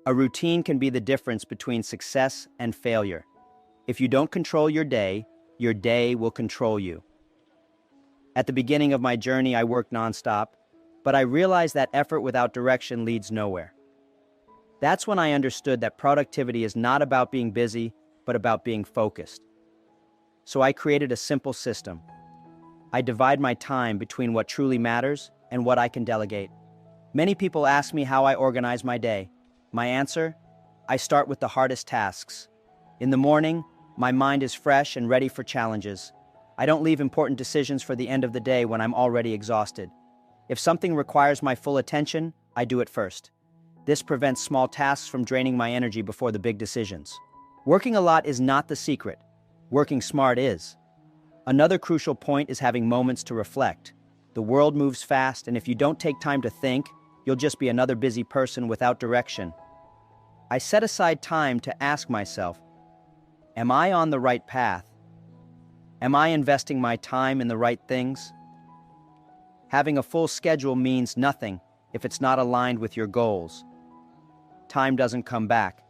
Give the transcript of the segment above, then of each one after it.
A routine can be the difference between success and failure. If you don't control your day will control you. At the beginning of my journey, I worked nonstop, but I realized that effort without direction leads nowhere. That's when I understood that productivity is not about being busy, but about being focused. So I created a simple system. I divide my time between what truly matters and what I can delegate. Many people ask me how I organize my day. My answer? I start with the hardest tasks. In the morning, my mind is fresh and ready for challenges. I don't leave important decisions for the end of the day when I'm already exhausted. If something requires my full attention, I do it first. This prevents small tasks from draining my energy before the big decisions. Working a lot is not the secret. Working smart is. Another crucial point is having moments to reflect. The world moves fast, and if you don't take time to think, you'll just be another busy person without direction. I set aside time to ask myself, am I on the right path? Am I investing my time in the right things? Having a full schedule means nothing if it's not aligned with your goals. Time doesn't come back.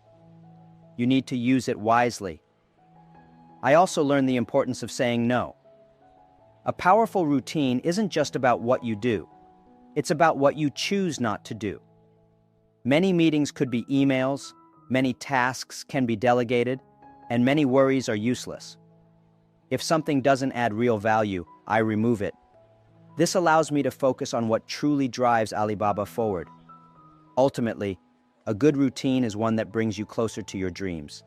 You need to use it wisely. I also learned the importance of saying no. A powerful routine isn't just about what you do. It's about what you choose not to do. Many meetings could be emails, many tasks can be delegated, and many worries are useless. If something doesn't add real value, I remove it. This allows me to focus on what truly drives Alibaba forward. Ultimately, a good routine is one that brings you closer to your dreams.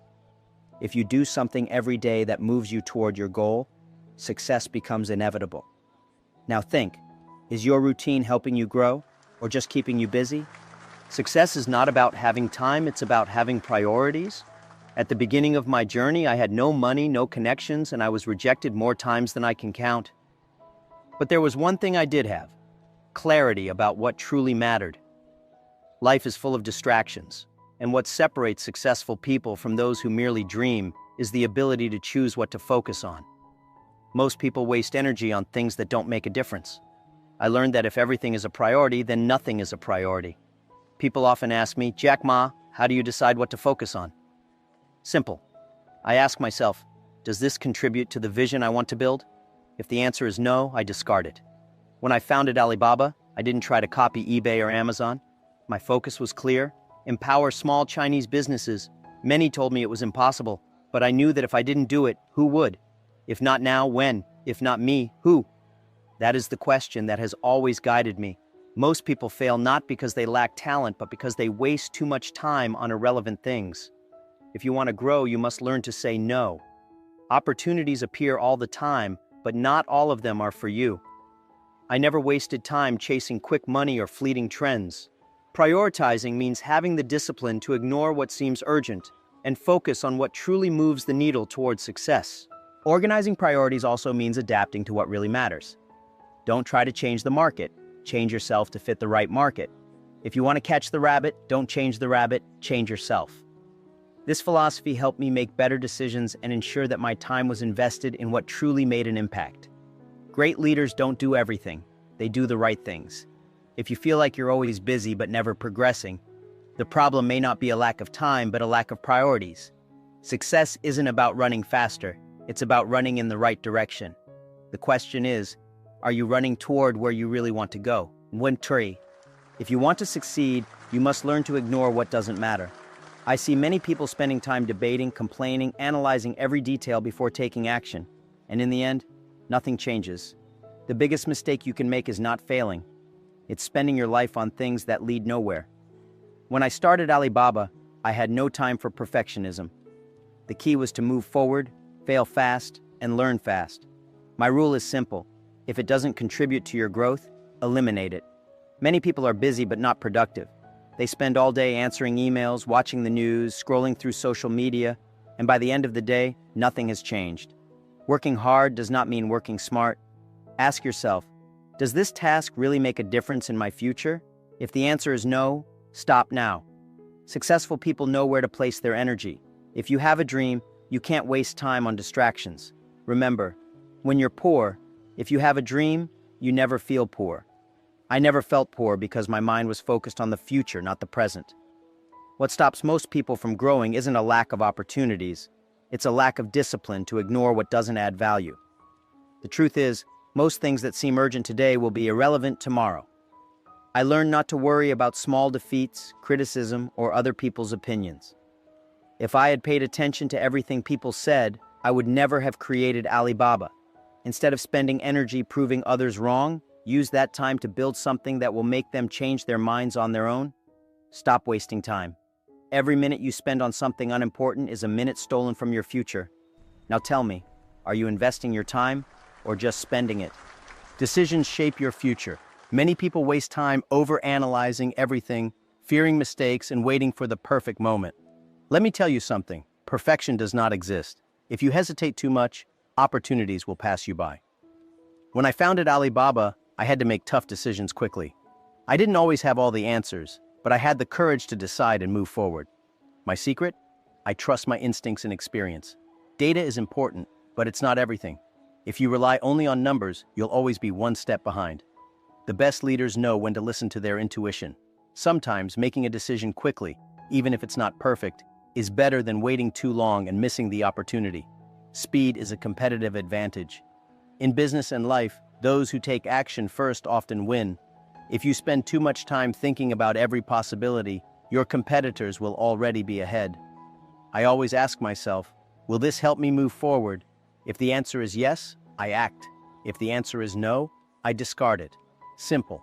If you do something every day that moves you toward your goal, success becomes inevitable. Now think, is your routine helping you grow or just keeping you busy? Success is not about having time, it's about having priorities. At the beginning of my journey, I had no money, no connections, and I was rejected more times than I can count. But there was one thing I did have: clarity about what truly mattered. Life is full of distractions, and what separates successful people from those who merely dream is the ability to choose what to focus on. Most people waste energy on things that don't make a difference. I learned that if everything is a priority, then nothing is a priority. People often ask me, Jack Ma, how do you decide what to focus on? Simple. I ask myself, does this contribute to the vision I want to build? If the answer is no, I discard it. When I founded Alibaba, I didn't try to copy eBay or Amazon. My focus was clear: empower small Chinese businesses. Many told me it was impossible, but I knew that if I didn't do it, who would? If not now, when? If not me, who? That is the question that has always guided me. Most people fail not because they lack talent, but because they waste too much time on irrelevant things. If you want to grow, you must learn to say no. Opportunities appear all the time, but not all of them are for you. I never wasted time chasing quick money or fleeting trends. Prioritizing means having the discipline to ignore what seems urgent and focus on what truly moves the needle towards success. Organizing priorities also means adapting to what really matters. Don't try to change the market. Change yourself to fit the right market. If you want to catch the rabbit, don't change the rabbit, change yourself. This philosophy helped me make better decisions and ensure that my time was invested in what truly made an impact. Great leaders don't do everything. They do the right things. If you feel like you're always busy but never progressing, the problem may not be a lack of time, but a lack of priorities. Success isn't about running faster. It's about running in the right direction. The question is, are you running toward where you really want to go? If you want to succeed, you must learn to ignore what doesn't matter. I see many people spending time debating, complaining, analyzing every detail before taking action. And in the end, nothing changes. The biggest mistake you can make is not failing. It's spending your life on things that lead nowhere. When I started Alibaba, I had no time for perfectionism. The key was to move forward, fail fast, and learn fast. My rule is simple. If it doesn't contribute to your growth, eliminate it. Many people are busy but not productive. They spend all day answering emails, watching the news, scrolling through social media, and by the end of the day, nothing has changed. Working hard does not mean working smart. Ask yourself, does this task really make a difference in my future? If the answer is no, stop now. Successful people know where to place their energy. If you have a dream, you can't waste time on distractions. Remember, when you're poor, if you have a dream, you never feel poor. I never felt poor because my mind was focused on the future, not the present. What stops most people from growing isn't a lack of opportunities, it's a lack of discipline to ignore what doesn't add value. The truth is, most things that seem urgent today will be irrelevant tomorrow. I learned not to worry about small defeats, criticism, or other people's opinions. If I had paid attention to everything people said, I would never have created Alibaba. Instead of spending energy proving others wrong, use that time to build something that will make them change their minds on their own. Stop wasting time. Every minute you spend on something unimportant is a minute stolen from your future. Now tell me, are you investing your time or just spending it? Decisions shape your future. Many people waste time overanalyzing everything, fearing mistakes, and waiting for the perfect moment. Let me tell you something, perfection does not exist. If you hesitate too much, opportunities will pass you by. When I founded Alibaba, I had to make tough decisions quickly. I didn't always have all the answers, but I had the courage to decide and move forward. My secret? I trust my instincts and experience. Data is important, but it's not everything. If you rely only on numbers, you'll always be one step behind. The best leaders know when to listen to their intuition. Sometimes making a decision quickly, even if it's not perfect, is better than waiting too long and missing the opportunity. Speed is a competitive advantage. In business and life, those who take action first often win. If you spend too much time thinking about every possibility, your competitors will already be ahead. I always ask myself, will this help me move forward? If the answer is yes, I act. If the answer is no, I discard it. Simple.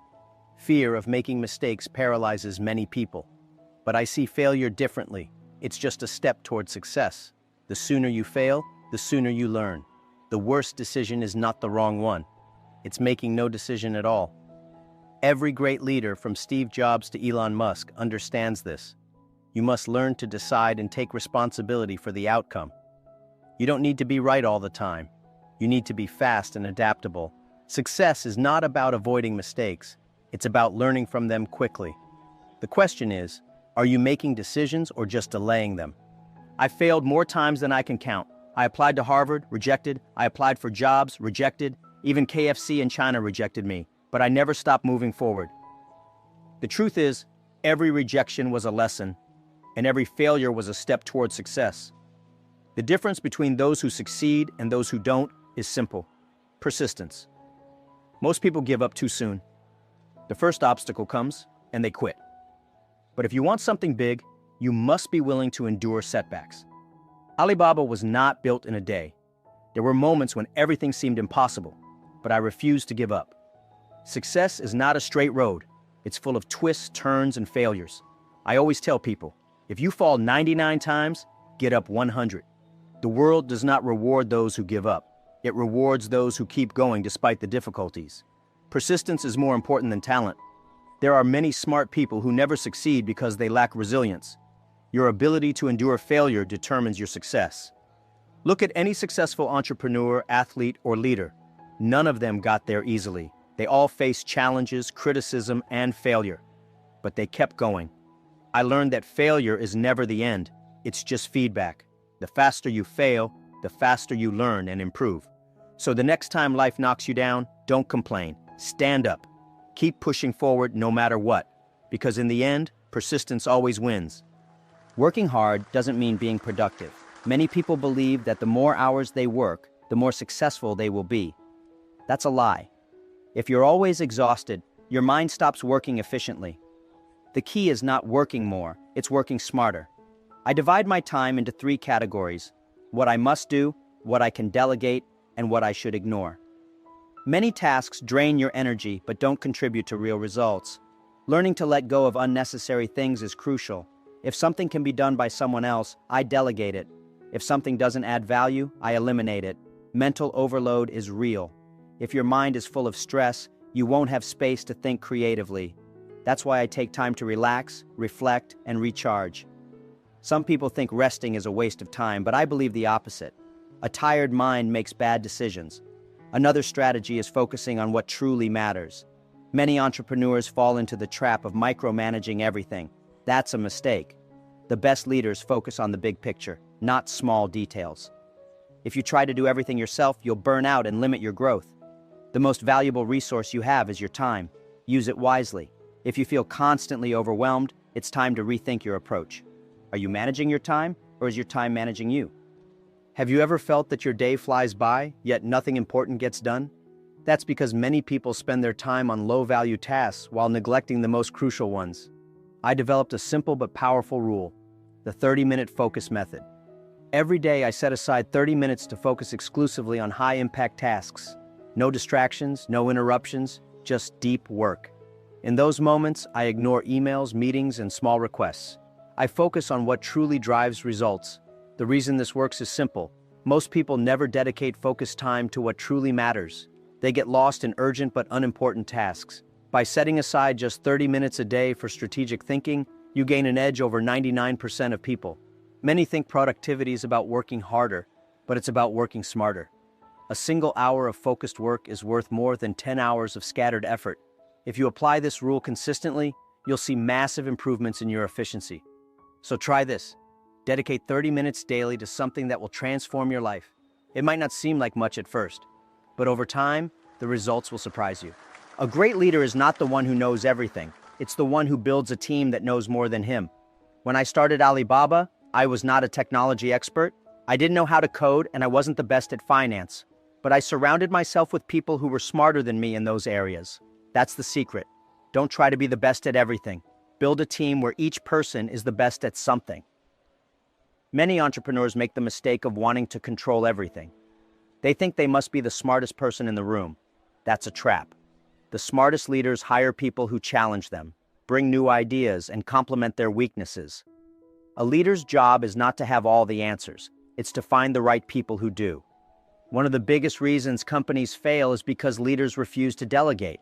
Fear of making mistakes paralyzes many people. But I see failure differently. It's just a step toward success. The sooner you fail, the sooner you learn. The worst decision is not the wrong one. It's making no decision at all. Every great leader, from Steve Jobs to Elon Musk, understands this. You must learn to decide and take responsibility for the outcome. You don't need to be right all the time. You need to be fast and adaptable. Success is not about avoiding mistakes. It's about learning from them quickly. The question is, are you making decisions or just delaying them? I failed more times than I can count. I applied to Harvard, rejected. I applied for jobs, rejected. Even KFC in China rejected me, but I never stopped moving forward. The truth is, every rejection was a lesson, and every failure was a step toward success. The difference between those who succeed and those who don't is simple: persistence. Most people give up too soon. The first obstacle comes, and they quit. But if you want something big, you must be willing to endure setbacks. Alibaba was not built in a day. There were moments when everything seemed impossible, but I refused to give up. Success is not a straight road. It's full of twists, turns, and failures. I always tell people, if you fall 99 times, get up 100. The world does not reward those who give up. It rewards those who keep going despite the difficulties. Persistence is more important than talent. There are many smart people who never succeed because they lack resilience. Your ability to endure failure determines your success. Look at any successful entrepreneur, athlete, or leader. None of them got there easily. They all faced challenges, criticism, and failure. But they kept going. I learned that failure is never the end. It's just feedback. The faster you fail, the faster you learn and improve. So the next time life knocks you down, don't complain. Stand up. Keep pushing forward no matter what. Because in the end, persistence always wins. Working hard doesn't mean being productive. Many people believe that the more hours they work, the more successful they will be. That's a lie. If you're always exhausted, your mind stops working efficiently. The key is not working more, it's working smarter. I divide my time into 3 categories: what I must do, what I can delegate, and what I should ignore. Many tasks drain your energy but don't contribute to real results. Learning to let go of unnecessary things is crucial. If something can be done by someone else, I delegate it. If something doesn't add value, I eliminate it. Mental overload is real. If your mind is full of stress, you won't have space to think creatively. That's why I take time to relax, reflect, and recharge. Some people think resting is a waste of time, but I believe the opposite. A tired mind makes bad decisions. Another strategy is focusing on what truly matters. Many entrepreneurs fall into the trap of micromanaging everything. That's a mistake. The best leaders focus on the big picture, not small details. If you try to do everything yourself, you'll burn out and limit your growth. The most valuable resource you have is your time. Use it wisely. If you feel constantly overwhelmed, it's time to rethink your approach. Are you managing your time, or is your time managing you? Have you ever felt that your day flies by, yet nothing important gets done? That's because many people spend their time on low-value tasks while neglecting the most crucial ones. I developed a simple but powerful rule, the 30-minute focus method. Every day I set aside 30 minutes to focus exclusively on high-impact tasks. No distractions, no interruptions, just deep work. In those moments, I ignore emails, meetings, and small requests. I focus on what truly drives results. The reason this works is simple. Most people never dedicate focused time to what truly matters. They get lost in urgent but unimportant tasks. By setting aside just 30 minutes a day for strategic thinking, you gain an edge over 99% of people. Many think productivity is about working harder, but it's about working smarter. A single hour of focused work is worth more than 10 hours of scattered effort. If you apply this rule consistently, you'll see massive improvements in your efficiency. So try this. Dedicate 30 minutes daily to something that will transform your life. It might not seem like much at first, but over time, the results will surprise you. A great leader is not the one who knows everything. It's the one who builds a team that knows more than him. When I started Alibaba, I was not a technology expert. I didn't know how to code, and I wasn't the best at finance. But I surrounded myself with people who were smarter than me in those areas. That's the secret. Don't try to be the best at everything. Build a team where each person is the best at something. Many entrepreneurs make the mistake of wanting to control everything. They think they must be the smartest person in the room. That's a trap. The smartest leaders hire people who challenge them, bring new ideas, and complement their weaknesses. A leader's job is not to have all the answers. It's to find the right people who do. One of the biggest reasons companies fail is because leaders refuse to delegate.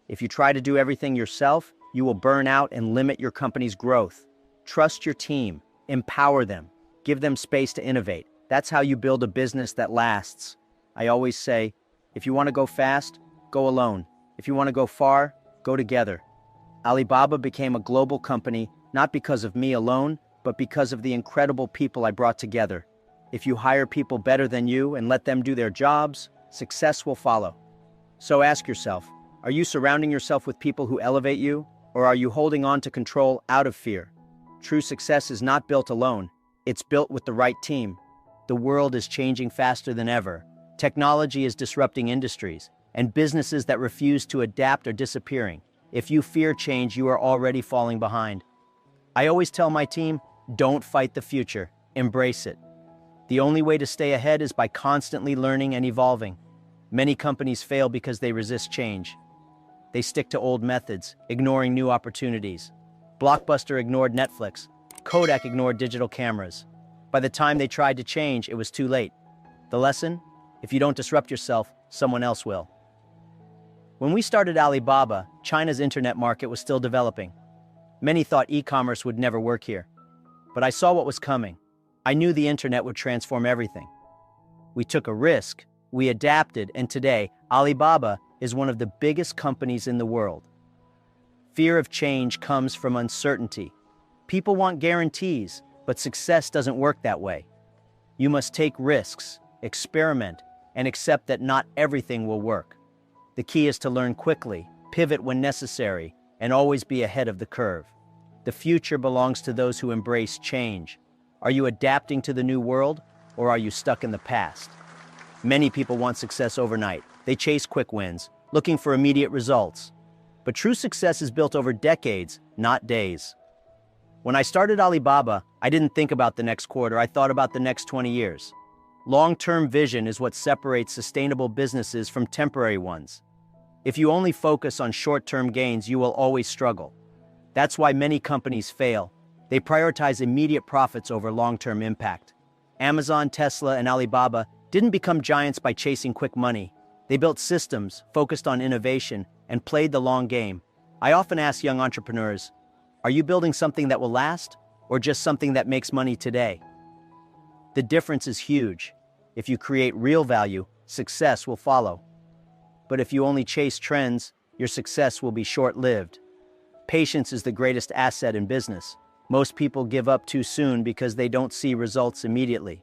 If you try to do everything yourself, you will burn out and limit your company's growth. Trust your team, empower them, give them space to innovate. That's how you build a business that lasts. I always say, if you want to go fast, go alone. If you want to go far, go together. Alibaba became a global company not because of me alone, but because of the incredible people I brought together. If you hire people better than you and let them do their jobs, success will follow. So ask yourself, are you surrounding yourself with people who elevate you, or are you holding on to control out of fear? True success is not built alone. It's built with the right team. The world is changing faster than ever. Technology is disrupting industries, and businesses that refuse to adapt are disappearing. If you fear change, you are already falling behind. I always tell my team, don't fight the future, embrace it. The only way to stay ahead is by constantly learning and evolving. Many companies fail because they resist change. They stick to old methods, ignoring new opportunities. Blockbuster ignored Netflix. Kodak ignored digital cameras. By the time they tried to change, it was too late. The lesson? If you don't disrupt yourself, someone else will. When we started Alibaba, China's internet market was still developing. Many thought e-commerce would never work here. But I saw what was coming. I knew the internet would transform everything. We took a risk, we adapted, and today, Alibaba is one of the biggest companies in the world. Fear of change comes from uncertainty. People want guarantees, but success doesn't work that way. You must take risks, experiment, and accept that not everything will work. The key is to learn quickly, pivot when necessary, and always be ahead of the curve. The future belongs to those who embrace change. Are you adapting to the new world, or are you stuck in the past? Many people want success overnight. They chase quick wins, looking for immediate results. But true success is built over decades, not days. When I started Alibaba, I didn't think about the next quarter, I thought about the next 20 years. Long-term vision is what separates sustainable businesses from temporary ones. If you only focus on short-term gains, you will always struggle. That's why many companies fail. They prioritize immediate profits over long-term impact. Amazon, Tesla, and Alibaba didn't become giants by chasing quick money. They built systems, focused on innovation, and played the long game. I often ask young entrepreneurs, are you building something that will last, or just something that makes money today? The difference is huge. If you create real value, success will follow. But if you only chase trends, your success will be short-lived. Patience is the greatest asset in business. Most people give up too soon because they don't see results immediately.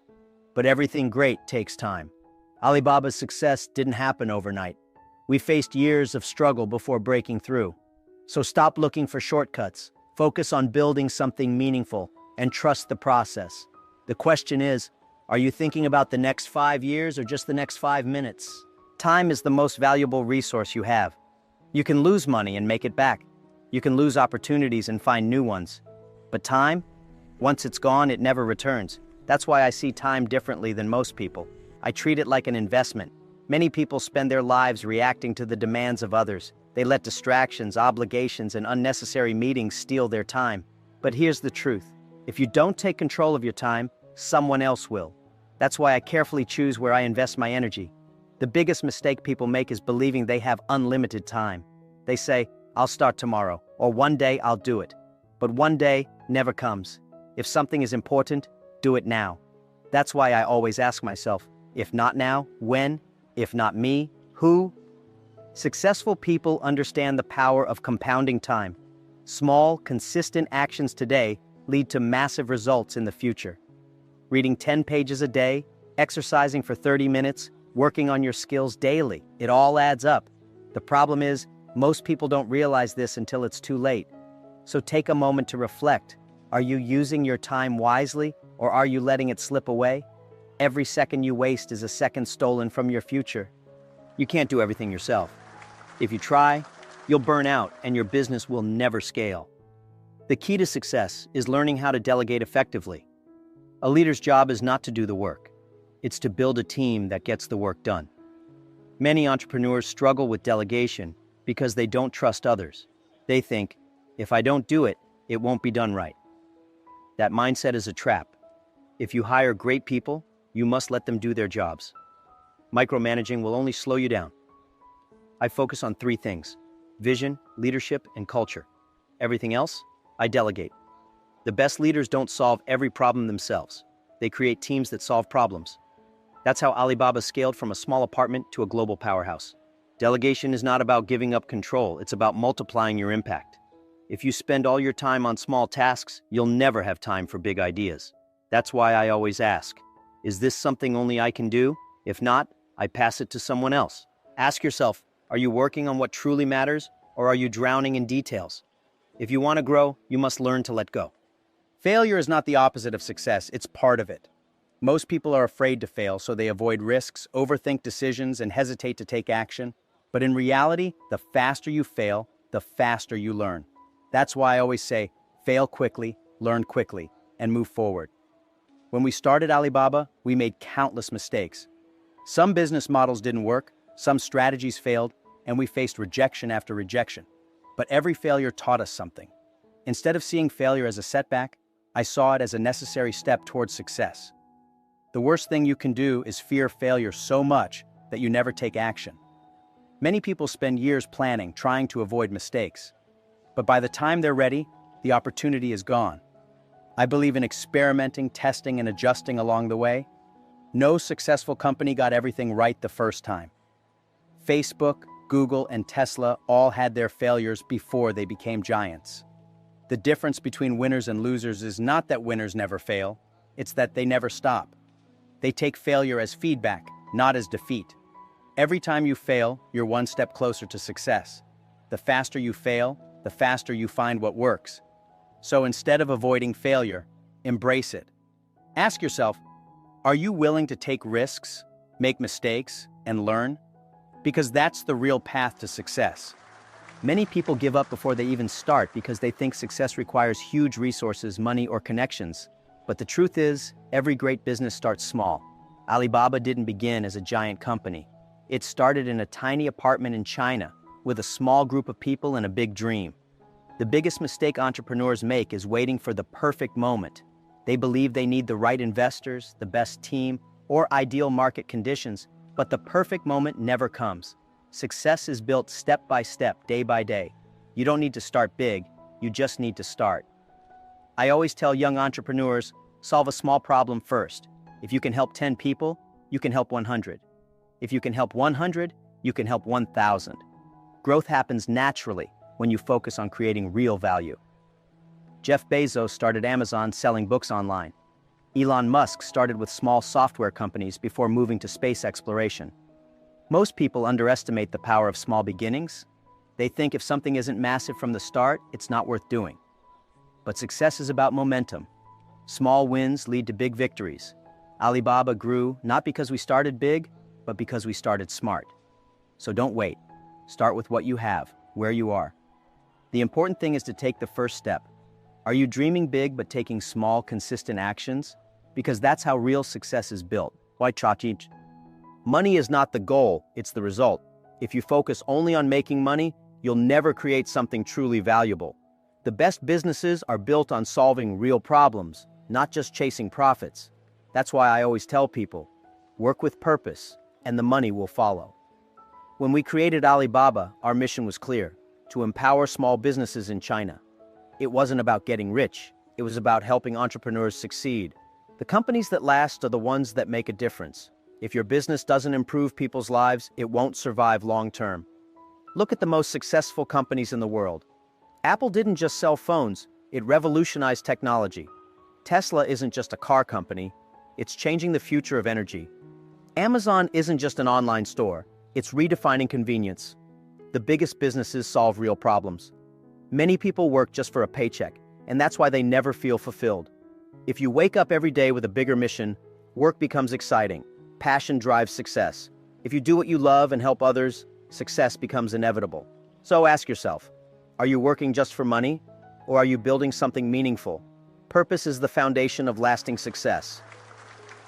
But everything great takes time. Alibaba's success didn't happen overnight. We faced years of struggle before breaking through. So stop looking for shortcuts. Focus on building something meaningful, and trust the process. The question is, are you thinking about the next 5 years or just the next 5 minutes? Time is the most valuable resource you have. You can lose money and make it back. You can lose opportunities and find new ones. But time? Once it's gone, it never returns. That's why I see time differently than most people. I treat it like an investment. Many people spend their lives reacting to the demands of others. They let distractions, obligations, and unnecessary meetings steal their time. But here's the truth. If you don't take control of your time, someone else will. That's why I carefully choose where I invest my energy. The biggest mistake people make is believing they have unlimited time. They say, I'll start tomorrow, or one day I'll do it. But one day never comes. If something is important, do it now. That's why I always ask myself, if not now, when? If not me, who? Successful people understand the power of compounding time. Small, consistent actions today lead to massive results in the future. Reading 10 pages a day, exercising for 30 minutes, working on your skills daily, it all adds up. The problem is, most people don't realize this until it's too late. So take a moment to reflect. Are you using your time wisely, or are you letting it slip away? Every second you waste is a second stolen from your future. You can't do everything yourself. If you try, you'll burn out and your business will never scale. The key to success is learning how to delegate effectively. A leader's job is not to do the work. It's to build a team that gets the work done. Many entrepreneurs struggle with delegation because they don't trust others. They think, if I don't do it, it won't be done right. That mindset is a trap. If you hire great people, you must let them do their jobs. Micromanaging will only slow you down. I focus on 3 things: vision, leadership, and culture. Everything else, I delegate. The best leaders don't solve every problem themselves. They create teams that solve problems. That's how Alibaba scaled from a small apartment to a global powerhouse. Delegation is not about giving up control, it's about multiplying your impact. If you spend all your time on small tasks, you'll never have time for big ideas. That's why I always ask, is this something only I can do? If not, I pass it to someone else. Ask yourself, are you working on what truly matters, or are you drowning in details? If you want to grow, you must learn to let go. Failure is not the opposite of success, it's part of it. Most people are afraid to fail, so they avoid risks, overthink decisions, and hesitate to take action. But in reality, the faster you fail, the faster you learn. That's why I always say, fail quickly, learn quickly, and move forward. When we started Alibaba, we made countless mistakes. Some business models didn't work, some strategies failed, and we faced rejection after rejection. But every failure taught us something. Instead of seeing failure as a setback, I saw it as a necessary step towards success. The worst thing you can do is fear failure so much that you never take action. Many people spend years planning, trying to avoid mistakes. But by the time they're ready, the opportunity is gone. I believe in experimenting, testing, and adjusting along the way. No successful company got everything right the first time. Facebook, Google, and Tesla all had their failures before they became giants. The difference between winners and losers is not that winners never fail, it's that they never stop. They take failure as feedback, not as defeat. Every time you fail, you're one step closer to success. The faster you fail, the faster you find what works. So instead of avoiding failure, embrace it. Ask yourself, are you willing to take risks, make mistakes, and learn? Because that's the real path to success. Many people give up before they even start because they think success requires huge resources, money, or connections. But the truth is, every great business starts small. Alibaba didn't begin as a giant company. It started in a tiny apartment in China, with a small group of people and a big dream. The biggest mistake entrepreneurs make is waiting for the perfect moment. They believe they need the right investors, the best team, or ideal market conditions, but the perfect moment never comes. Success is built step by step, day by day. You don't need to start big, you just need to start. I always tell young entrepreneurs, solve a small problem first. If you can help 10 people, you can help 100. If you can help 100, you can help 1,000. Growth happens naturally when you focus on creating real value. Jeff Bezos started Amazon selling books online. Elon Musk started with small software companies before moving to space exploration. Most people underestimate the power of small beginnings. They think if something isn't massive from the start, it's not worth doing. But success is about momentum. Small wins lead to big victories. Alibaba grew not because we started big, but because we started smart. So don't wait. Start with what you have, where you are. The important thing is to take the first step. Are you dreaming big but taking small, consistent actions? Because that's how real success is built. Why Chachich? Money is not the goal, it's the result. If you focus only on making money, you'll never create something truly valuable. The best businesses are built on solving real problems, not just chasing profits. That's why I always tell people, work with purpose, and the money will follow. When we created Alibaba, our mission was clear: to empower small businesses in China. It wasn't about getting rich, it was about helping entrepreneurs succeed. The companies that last are the ones that make a difference. If your business doesn't improve people's lives, it won't survive long term. Look at the most successful companies in the world. Apple didn't just sell phones, it revolutionized technology. Tesla isn't just a car company, it's changing the future of energy. Amazon isn't just an online store, it's redefining convenience. The biggest businesses solve real problems. Many people work just for a paycheck, and that's why they never feel fulfilled. If you wake up every day with a bigger mission, work becomes exciting. Passion drives success. If you do what you love and help others, success becomes inevitable. So ask yourself, are you working just for money, or are you building something meaningful? Purpose is the foundation of lasting success.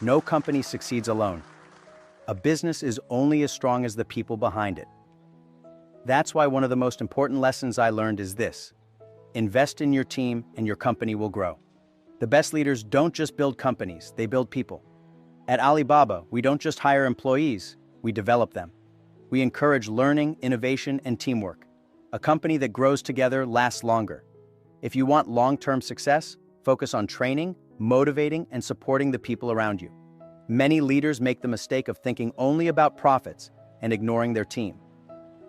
No company succeeds alone. A business is only as strong as the people behind it. That's why one of the most important lessons I learned is this: invest in your team and your company will grow. The best leaders don't just build companies, they build people. At Alibaba, we don't just hire employees, we develop them. We encourage learning, innovation, and teamwork. A company that grows together lasts longer. If you want long-term success, focus on training, motivating, and supporting the people around you. Many leaders make the mistake of thinking only about profits and ignoring their team.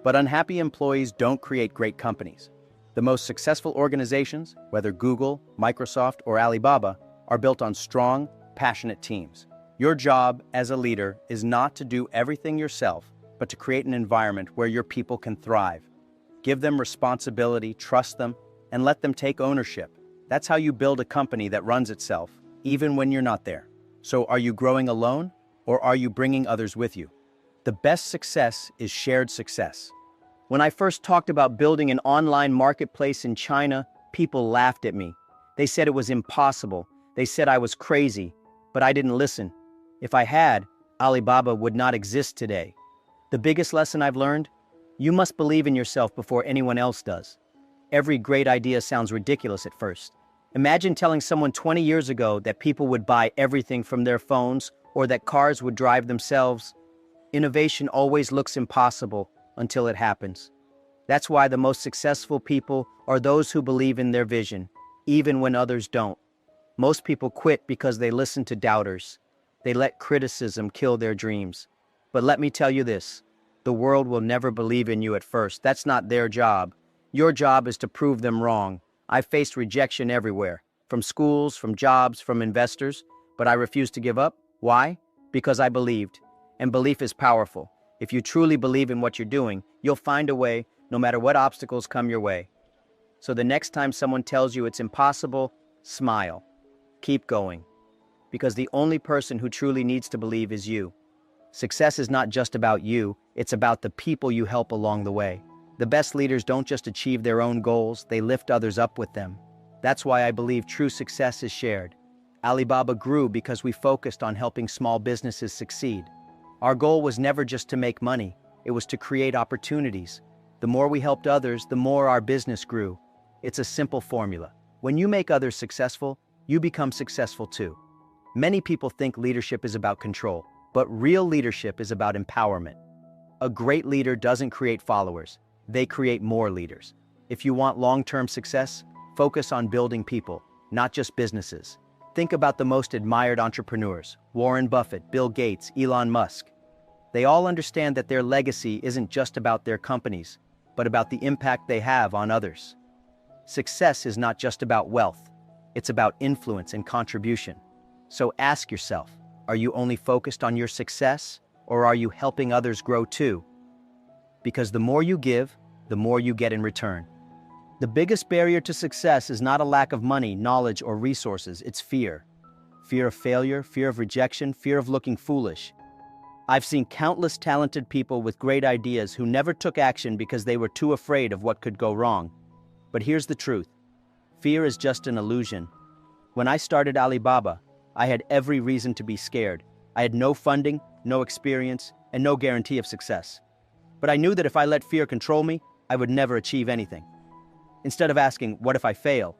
But unhappy employees don't create great companies. The most successful organizations, whether Google, Microsoft, or Alibaba, are built on strong, passionate teams. Your job as a leader is not to do everything yourself, but to create an environment where your people can thrive. Give them responsibility, trust them, and let them take ownership. That's how you build a company that runs itself, even when you're not there. So are you growing alone, or are you bringing others with you? The best success is shared success. When I first talked about building an online marketplace in China, people laughed at me. They said it was impossible. They said I was crazy, but I didn't listen. If I had, Alibaba would not exist today. The biggest lesson I've learned? You must believe in yourself before anyone else does. Every great idea sounds ridiculous at first. Imagine telling someone 20 years ago that people would buy everything from their phones or that cars would drive themselves. Innovation always looks impossible until it happens. That's why the most successful people are those who believe in their vision, even when others don't. Most people quit because they listen to doubters. They let criticism kill their dreams. But let me tell you this, the world will never believe in you at first. That's not their job. Your job is to prove them wrong. I faced rejection everywhere, from schools, from jobs, from investors, but I refused to give up. Why? Because I believed, and belief is powerful. If you truly believe in what you're doing, you'll find a way, no matter what obstacles come your way. So the next time someone tells you it's impossible, smile. Keep going. Because the only person who truly needs to believe is you. Success is not just about you, it's about the people you help along the way. The best leaders don't just achieve their own goals, they lift others up with them. That's why I believe true success is shared. Alibaba grew because we focused on helping small businesses succeed. Our goal was never just to make money, it was to create opportunities. The more we helped others, the more our business grew. It's a simple formula. When you make others successful, you become successful too. Many people think leadership is about control, but real leadership is about empowerment. A great leader doesn't create followers, they create more leaders. If you want long-term success, focus on building people, not just businesses. Think about the most admired entrepreneurs, Warren Buffett, Bill Gates, Elon Musk. They all understand that their legacy isn't just about their companies, but about the impact they have on others. Success is not just about wealth, it's about influence and contribution. So ask yourself, are you only focused on your success, or are you helping others grow too? Because the more you give, the more you get in return. The biggest barrier to success is not a lack of money, knowledge, or resources, it's fear. Fear of failure, fear of rejection, fear of looking foolish. I've seen countless talented people with great ideas who never took action because they were too afraid of what could go wrong. But here's the truth. Fear is just an illusion. When I started Alibaba, I had every reason to be scared. I had no funding, no experience, and no guarantee of success. But I knew that if I let fear control me, I would never achieve anything. Instead of asking, what if I fail?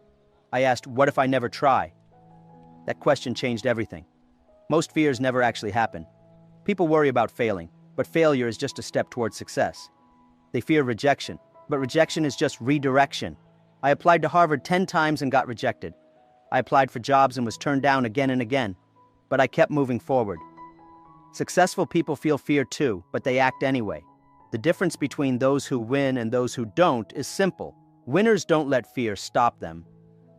I asked, what if I never try? That question changed everything. Most fears never actually happen. People worry about failing, but failure is just a step towards success. They fear rejection, but rejection is just redirection. I applied to Harvard 10 times and got rejected. I applied for jobs and was turned down again and again, but I kept moving forward. Successful people feel fear too, but they act anyway. The difference between those who win and those who don't is simple. Winners don't let fear stop them.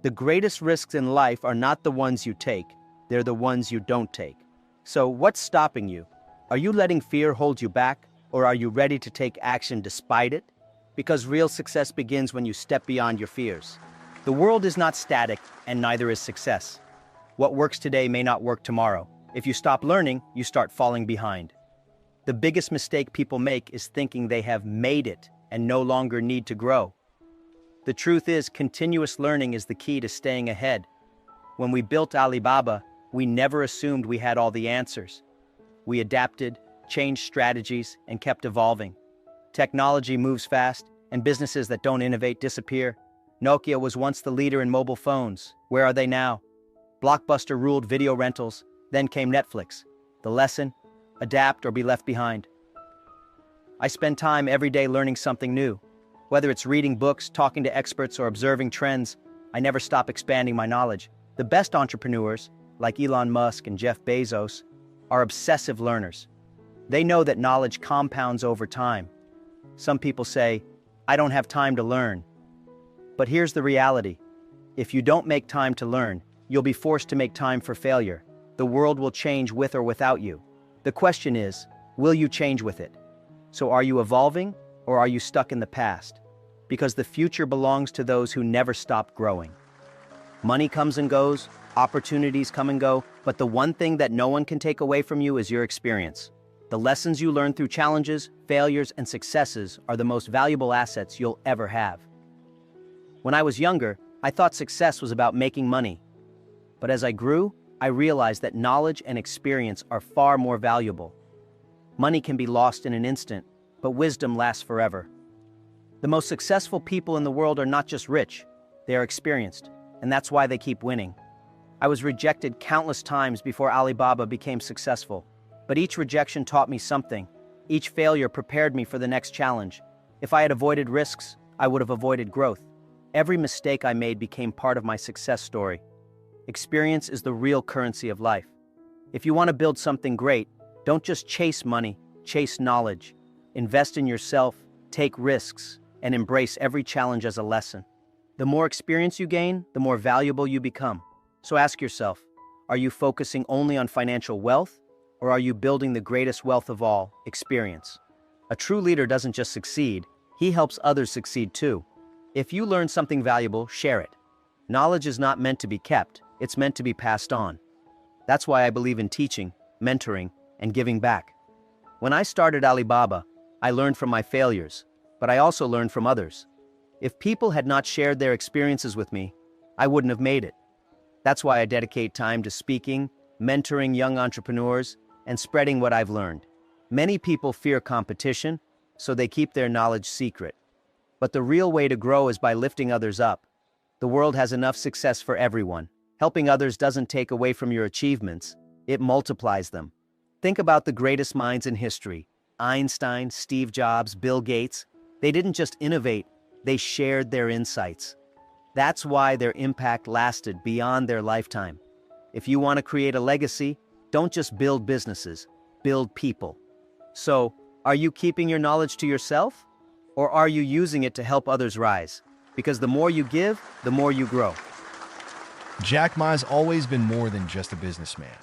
The greatest risks in life are not the ones you take, they're the ones you don't take. So what's stopping you? Are you letting fear hold you back, or are you ready to take action despite it? Because real success begins when you step beyond your fears. The world is not static, and neither is success. What works today may not work tomorrow. If you stop learning, you start falling behind. The biggest mistake people make is thinking they have made it and no longer need to grow. The truth is, continuous learning is the key to staying ahead. When we built Alibaba, we never assumed we had all the answers. We adapted, changed strategies, and kept evolving. Technology moves fast, and businesses that don't innovate disappear. Nokia was once the leader in mobile phones. Where are they now? Blockbuster ruled video rentals, then came Netflix. The lesson? Adapt or be left behind. I spend time every day learning something new. Whether it's reading books, talking to experts, or observing trends, I never stop expanding my knowledge. The best entrepreneurs, like Elon Musk and Jeff Bezos, are obsessive learners. They know that knowledge compounds over time. Some people say, I don't have time to learn. But here's the reality. If you don't make time to learn, you'll be forced to make time for failure. The world will change with or without you. The question is, will you change with it? So are you evolving, or are you stuck in the past? Because the future belongs to those who never stop growing. Money comes and goes, opportunities come and go, but the one thing that no one can take away from you is your experience. The lessons you learn through challenges, failures, and successes are the most valuable assets you'll ever have. When I was younger, I thought success was about making money. But as I grew, I realized that knowledge and experience are far more valuable. Money can be lost in an instant, but wisdom lasts forever. The most successful people in the world are not just rich, they are experienced, and that's why they keep winning. I was rejected countless times before Alibaba became successful, but each rejection taught me something. Each failure prepared me for the next challenge. If I had avoided risks, I would have avoided growth. Every mistake I made became part of my success story. Experience is the real currency of life. If you want to build something great, don't just chase money, chase knowledge. Invest in yourself, take risks, and embrace every challenge as a lesson. The more experience you gain, the more valuable you become. So ask yourself, are you focusing only on financial wealth, or are you building the greatest wealth of all, experience? A true leader doesn't just succeed, he helps others succeed too. If you learn something valuable, share it. Knowledge is not meant to be kept, it's meant to be passed on. That's why I believe in teaching, mentoring, and giving back. When I started Alibaba, I learned from my failures, but I also learned from others. If people had not shared their experiences with me, I wouldn't have made it. That's why I dedicate time to speaking, mentoring young entrepreneurs, and spreading what I've learned. Many people fear competition, so they keep their knowledge secret. But the real way to grow is by lifting others up. The world has enough success for everyone. Helping others doesn't take away from your achievements, it multiplies them. Think about the greatest minds in history. Einstein, Steve Jobs, Bill Gates. They didn't just innovate, they shared their insights. That's why their impact lasted beyond their lifetime. If you want to create a legacy, don't just build businesses, build people. So, are you keeping your knowledge to yourself? Or are you using it to help others rise? Because the more you give, the more you grow. Jack Ma's always been more than just a businessman.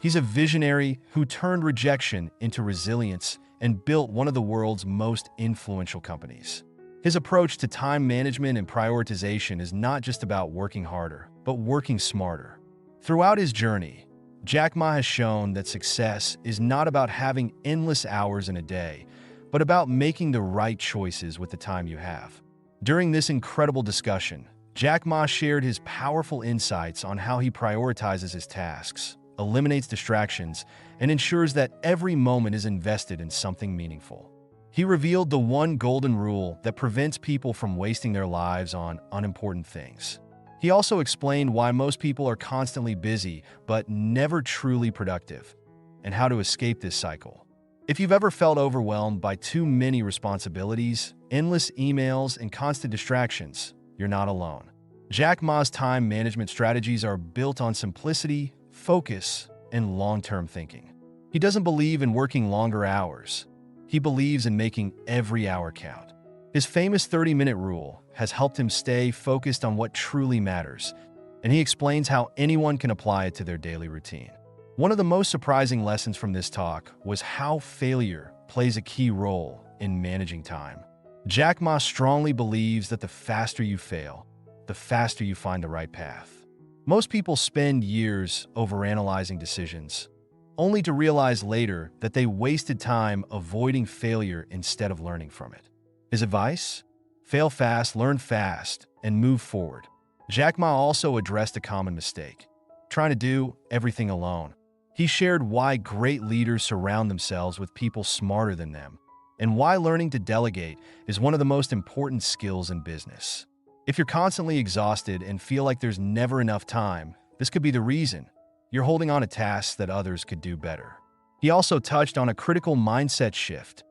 He's a visionary who turned rejection into resilience and built one of the world's most influential companies. His approach to time management and prioritization is not just about working harder, but working smarter. Throughout his journey, Jack Ma has shown that success is not about having endless hours in a day, but about making the right choices with the time you have. During this incredible discussion, Jack Ma shared his powerful insights on how he prioritizes his tasks, eliminates distractions, and ensures that every moment is invested in something meaningful. He revealed the one golden rule that prevents people from wasting their lives on unimportant things. He also explained why most people are constantly busy but never truly productive, and how to escape this cycle. If you've ever felt overwhelmed by too many responsibilities, endless emails, and constant distractions, you're not alone. Jack Ma's time management strategies are built on simplicity, focus, and long-term thinking. He doesn't believe in working longer hours. He believes in making every hour count. His famous 30-minute rule has helped him stay focused on what truly matters, and he explains how anyone can apply it to their daily routine. One of the most surprising lessons from this talk was how failure plays a key role in managing time. Jack Ma strongly believes that the faster you fail, the faster you find the right path. Most people spend years overanalyzing decisions, only to realize later that they wasted time avoiding failure instead of learning from it. His advice? Fail fast, learn fast, and move forward. Jack Ma also addressed a common mistake: trying to do everything alone. He shared why great leaders surround themselves with people smarter than them, and why learning to delegate is one of the most important skills in business. If you're constantly exhausted and feel like there's never enough time, this could be the reason. You're holding on to tasks that others could do better. He also touched on a critical mindset shift: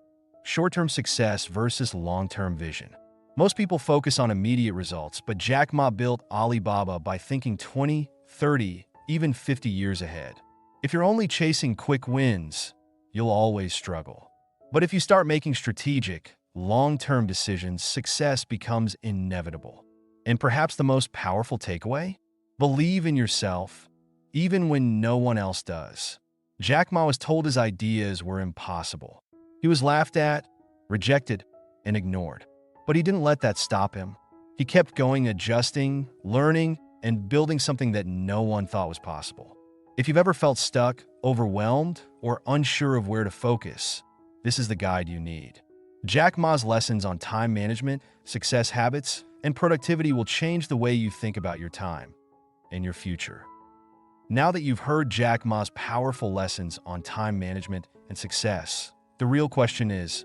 short-term success versus long-term vision. Most people focus on immediate results, but Jack Ma built Alibaba by thinking 20, 30, even 50 years ahead. If you're only chasing quick wins, you'll always struggle. But if you start making strategic, long-term decisions, success becomes inevitable. And perhaps the most powerful takeaway? Believe in yourself, even when no one else does. Jack Ma was told his ideas were impossible. He was laughed at, rejected, and ignored. But he didn't let that stop him. He kept going, adjusting, learning, and building something that no one thought was possible. If you've ever felt stuck, overwhelmed, or unsure of where to focus, this is the guide you need. Jack Ma's lessons on time management, success habits, and productivity will change the way you think about your time and your future. Now that you've heard Jack Ma's powerful lessons on time management and success, the real question is,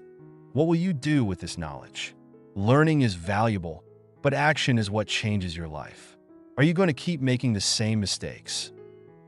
what will you do with this knowledge? Learning is valuable, but action is what changes your life. Are you going to keep making the same mistakes,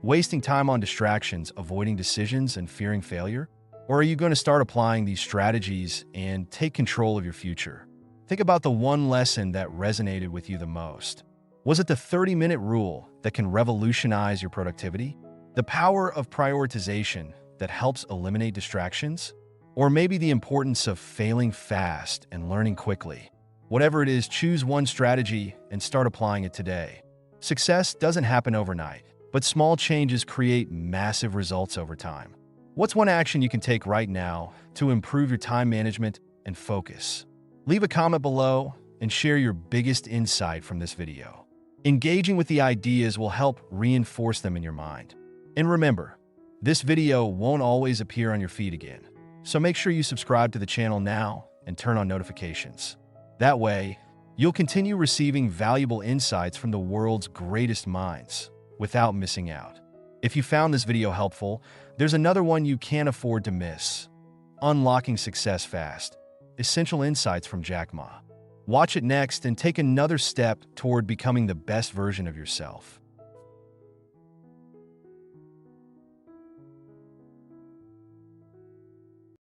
wasting time on distractions, avoiding decisions, and fearing failure? Or are you going to start applying these strategies and take control of your future? Think about the one lesson that resonated with you the most. Was it the 30-minute rule that can revolutionize your productivity? The power of prioritization that helps eliminate distractions? Or maybe the importance of failing fast and learning quickly? Whatever it is, choose one strategy and start applying it today. Success doesn't happen overnight, but small changes create massive results over time. What's one action you can take right now to improve your time management and focus? Leave a comment below and share your biggest insight from this video. Engaging with the ideas will help reinforce them in your mind. And remember, this video won't always appear on your feed again, so make sure you subscribe to the channel now and turn on notifications. That way, you'll continue receiving valuable insights from the world's greatest minds without missing out. If you found this video helpful, there's another one you can't afford to miss: Unlocking Success Fast, Essential Insights from Jack Ma. Watch it next and take another step toward becoming the best version of yourself.